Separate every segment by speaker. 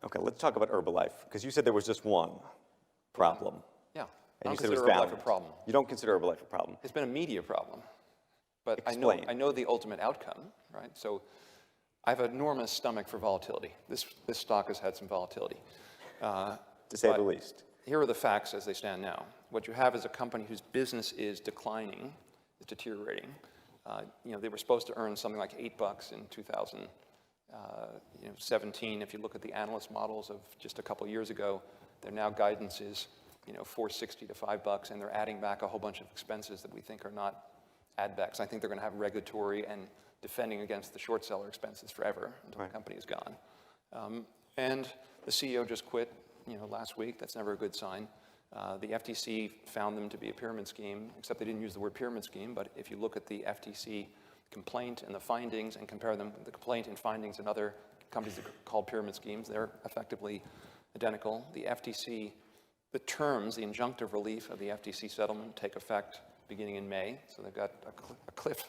Speaker 1: Okay, let's talk about Herbalife, because you said there was just one problem.
Speaker 2: Yeah, I
Speaker 1: And
Speaker 2: don't
Speaker 1: you said it
Speaker 2: consider
Speaker 1: was
Speaker 2: Herbalife a
Speaker 1: Valiant.
Speaker 2: problem.
Speaker 1: You don't consider Herbalife a problem.
Speaker 2: It's been a media problem. But
Speaker 1: Explain.
Speaker 2: I know the ultimate outcome, right? So I have an enormous stomach for volatility. This stock has had some volatility.
Speaker 1: To say the least.
Speaker 2: Here are the facts as they stand now. What you have is a company whose business is declining, is deteriorating. They were supposed to earn something like $8 in 2017. If you look at the analyst models of just a couple years ago, their now guidance is $4.60 to $5, and they're adding back a whole bunch of expenses that we think are not add backs. I think they're going to have regulatory and defending against the short seller expenses forever until the company is gone. And the CEO just quit last week. That's never a good sign. The FTC found them to be a pyramid scheme, except they didn't use the word pyramid scheme. But if you look at the FTC complaint and the findings and compare them, the complaint and findings in other companies that are called pyramid schemes, they're effectively identical. The FTC, the terms, the injunctive relief of the FTC settlement take effect beginning in May. So they've got a cliff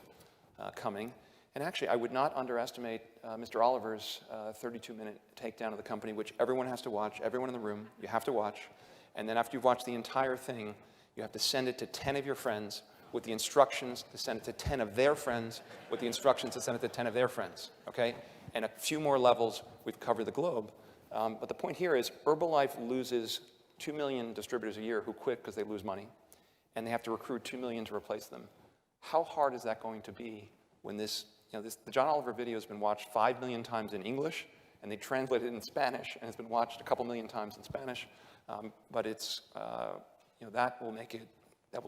Speaker 2: coming. And actually, I would not underestimate Mr. Oliver's 32-minute takedown of the company, which everyone has to watch, everyone in the room, you have to watch. And then after you've watched the entire thing, you have to send it to 10 of your friends with the instructions to send it to 10 of their friends with the instructions to send it to 10 of their friends, okay? And a few more levels, we've covered the globe. But the point here is Herbalife loses 2 million distributors a year who quit because they lose money, and they have to recruit 2 million to replace them. How hard is that going to be when the John Oliver video has been watched 5 million times in English, and they translate it in Spanish, and it's been watched a couple million times in Spanish. But it's, that will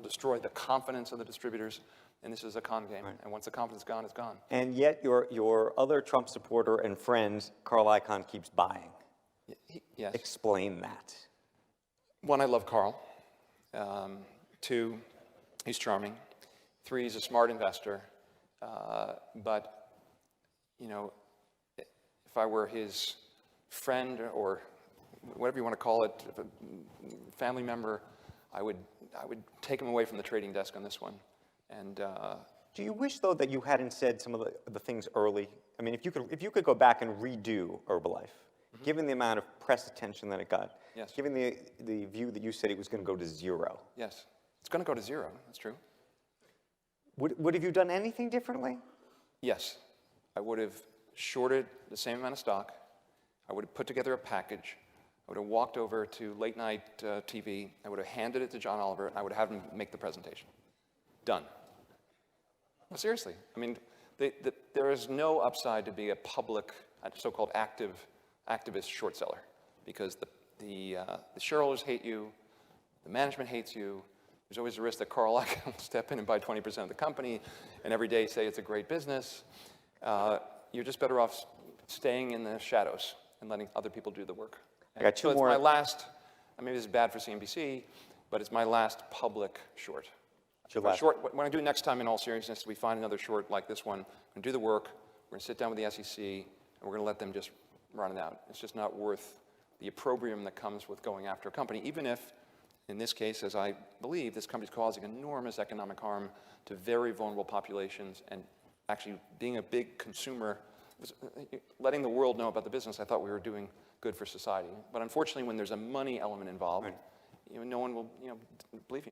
Speaker 2: destroy the confidence of the distributors, and this is a con game. Right. And once the confidence is gone, it's gone.
Speaker 1: And yet your other Trump supporter and friend, Carl Icahn, keeps buying.
Speaker 2: Yes.
Speaker 1: Explain that.
Speaker 2: One, I love Carl. Two, he's charming. Three, he's a smart investor. But, if I were his friend or whatever you want to call it, family member, I would take him away from the trading desk on this one. And
Speaker 1: do you wish, though, that you hadn't said some of the things early? I mean, if you could go back and redo Herbalife, given the amount of press attention that it got,
Speaker 2: yes.
Speaker 1: Given the view that you said it was going to go to zero.
Speaker 2: Yes, it's going to go to zero. That's true.
Speaker 1: Would have you done anything differently?
Speaker 2: Yes, I would have shorted the same amount of stock. I would have put together a package. I would have walked over to late night TV. I would have handed it to John Oliver, and I would have him make the presentation. Done. No, seriously. I mean, there is no upside to be a public, so-called activist short seller, because the shareholders hate you, the management hates you. There's always a risk that Carl Icahn will step in and buy 20% of the company, and every day say it's a great business. You're just better off staying in the shadows and letting other people do the work.
Speaker 1: I got two
Speaker 2: so
Speaker 1: more.
Speaker 2: It's my last, I mean, this is bad for CNBC, but it's my last public short. When I do it next time, in all seriousness, we find another short like this one, we're going to do the work, we're going to sit down with the SEC, and we're going to let them just run it out. It's just not worth the opprobrium that comes with going after a company, even if, in this case, as I believe, this company is causing enormous economic harm to very vulnerable populations, and actually being a big consumer, letting the world know about the business, I thought we were doing good for society. But unfortunately, when there's a money element involved, no one will believe you.